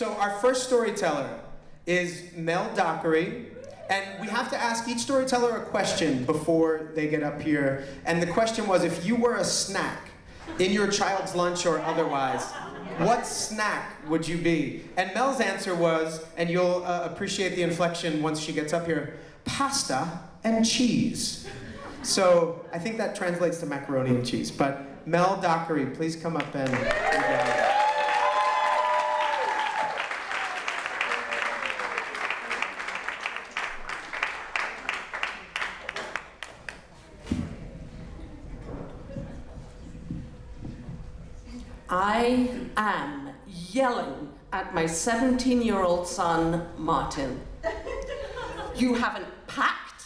So our first storyteller is Mel Dockery, and we have to ask each storyteller a question before they get up here. And the question was, if you were a snack in your child's lunch or otherwise, what snack would you be? And Mel's answer was, and you'll appreciate the inflection once she gets up here, pasta and cheese. So I think that translates to macaroni and cheese. But Mel Dockery, please come up and I am yelling at my 17-year-old son, Martin. You haven't packed,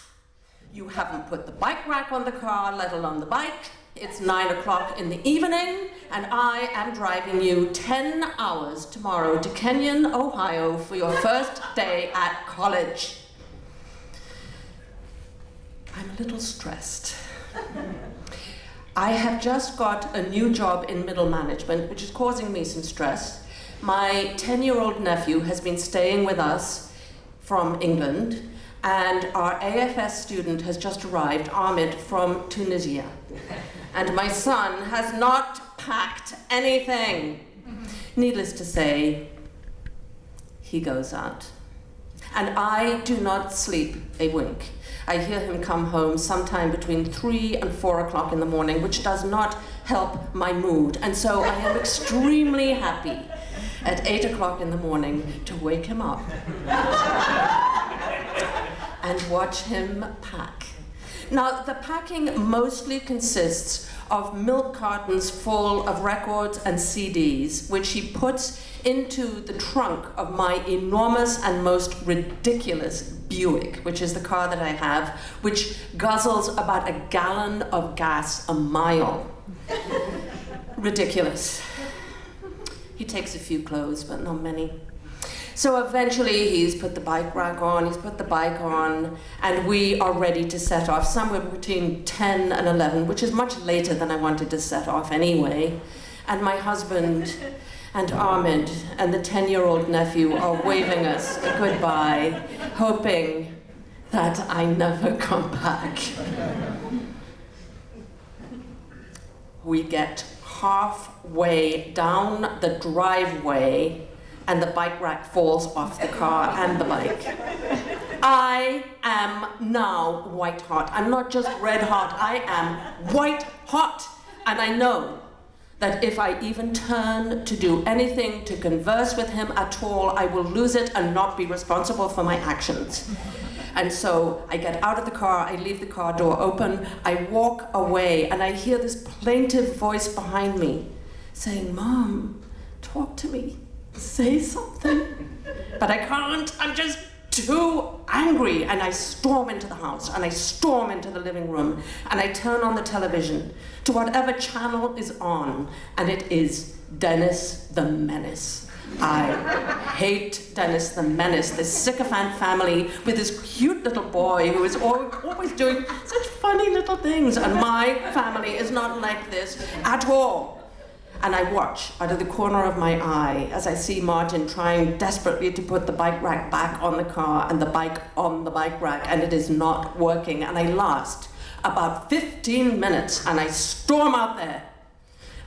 you haven't put the bike rack on the car, let alone the bike. It's 9 o'clock in the evening, and I am driving you 10 hours tomorrow to Kenyon, Ohio for your first day at college. I'm a little stressed. I have just got a new job in middle management, which is causing me some stress. My 10-year-old nephew has been staying with us from England, and our AFS student has just arrived, Ahmed, from Tunisia. And my son has not packed anything. Needless to say, he goes out. And I do not sleep a wink. I hear him come home sometime between 3 and 4 o'clock in the morning, which does not help my mood. And so I am extremely happy at 8 o'clock in the morning to wake him up and watch him pack. Now, the packing mostly consists of milk cartons full of records and CDs, which he puts into the trunk of my enormous and most ridiculous Buick, which is the car that I have, which guzzles about a gallon of gas a mile. Ridiculous. He takes a few clothes, but not many. So eventually he's put the bike rack on, he's put the bike on, and we are ready to set off somewhere between 10 and 11, which is much later than I wanted to set off anyway. And my husband and Ahmed and the 10-year-old nephew are waving us goodbye, hoping that I never come back. We get halfway down the driveway and the bike rack falls off the car and the bike. I am now white hot. I'm not just red hot, I am white hot. And I know that if I even turn to do anything to converse with him at all, I will lose it and not be responsible for my actions. And so I get out of the car, I leave the car door open, I walk away, and I hear this plaintive voice behind me saying, "Mom, talk to me, say something." But I can't, I'm just too angry, and I storm into the house, and I storm into the living room, and I turn on the television to whatever channel is on, and it is Dennis the Menace. I hate Dennis the Menace, this sycophant family with this cute little boy who is always doing such funny little things, and my family is not like this at all. And I watch out of the corner of my eye as I see Martin trying desperately to put the bike rack back on the car and the bike on the bike rack, and it is not working. And I last about 15 minutes, and I storm out there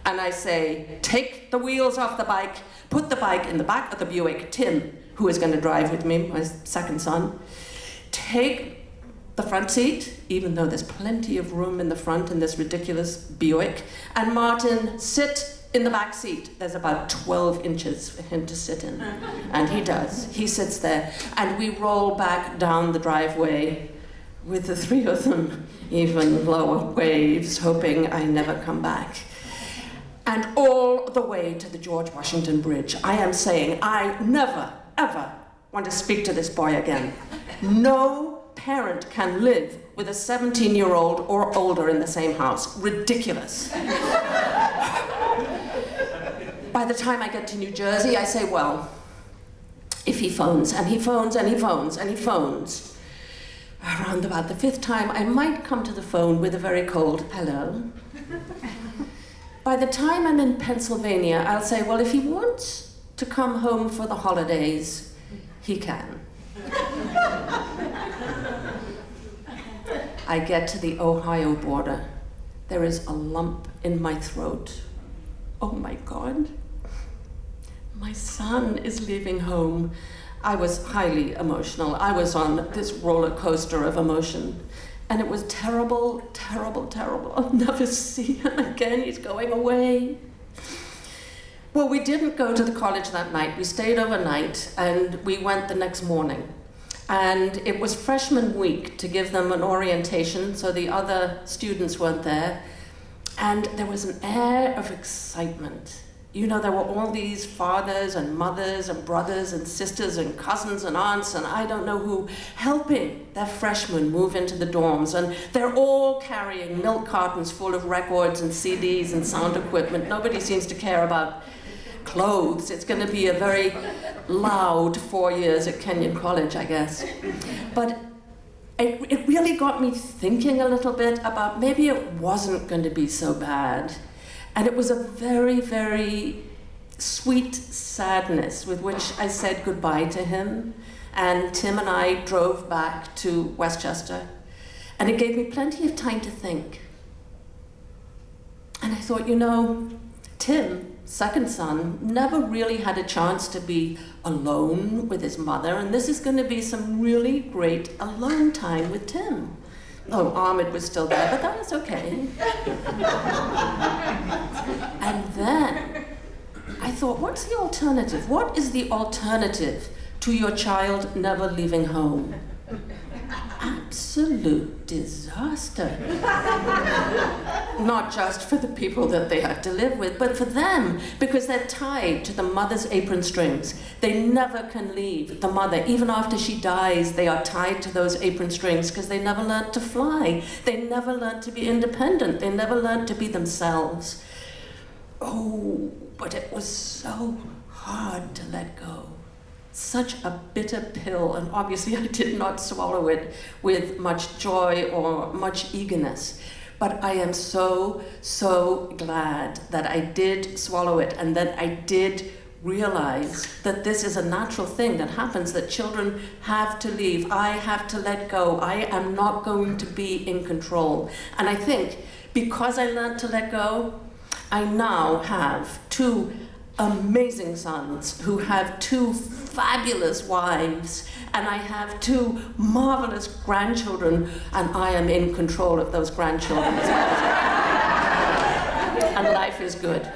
and I say, "Take the wheels off the bike, put the bike in the back of the Buick." Tim, who is going to drive with me, my second son, take the front seat, even though there's plenty of room in the front in this ridiculous Buick, and Martin, sit in the back seat. There's about 12 inches for him to sit in, and he does. He sits there, and we roll back down the driveway with the three of them, even lower waves, hoping I never come back. And all the way to the George Washington Bridge, I am saying, I never, ever want to speak to this boy again. No parent can live with a 17-year-old or older in the same house. Ridiculous. By the time I get to New Jersey, I say, well, if he phones, and he phones, and he phones, and he phones, around about the 5th time, I might come to the phone with a very cold hello. By the time I'm in Pennsylvania, I'll say, well, if he wants to come home for the holidays, he can. I get to the Ohio border. There is a lump in my throat. Oh my God. My son is leaving home. I was highly emotional. I was on this roller coaster of emotion. And it was terrible, terrible, terrible. I'll never see him again. He's going away. Well, we didn't go to the college that night. We stayed overnight, and we went the next morning. And it was freshman week to give them an orientation, so the other students weren't there. And there was an air of excitement. You know, there were all these fathers and mothers and brothers and sisters and cousins and aunts and I don't know who helping their freshmen move into the dorms. And they're all carrying milk cartons full of records and CDs and sound equipment. Nobody seems to care about clothes. It's going to be a very loud 4 years at Kenyon College, I guess. But it really got me thinking a little bit about maybe it wasn't going to be so bad. And it was a very, very sweet sadness with which I said goodbye to him. And Tim and I drove back to Westchester. And it gave me plenty of time to think. And I thought, you know, Tim, second son, never really had a chance to be alone with his mother. And this is going to be some really great alone time with Tim. Oh, Ahmed was still there, but that was okay. And then I thought, what's the alternative? What is the alternative to your child never leaving home? Absolute disaster. Not just for the people that they have to live with, but for them, because they're tied to the mother's apron strings. They never can leave the mother. Even after she dies, they are tied to those apron strings because they never learned to fly. They never learned to be independent. They never learned to be themselves. Oh, but it was so hard to let go. Such a bitter pill, and obviously I did not swallow it with much joy or much eagerness. But I am so, so glad that I did swallow it and that I did realize that this is a natural thing that happens, that children have to leave. I have to let go. I am not going to be in control. And I think because I learned to let go, I now have two amazing sons who have two fabulous wives, and I have two marvelous grandchildren, and I am in control of those grandchildren as well. And life is good.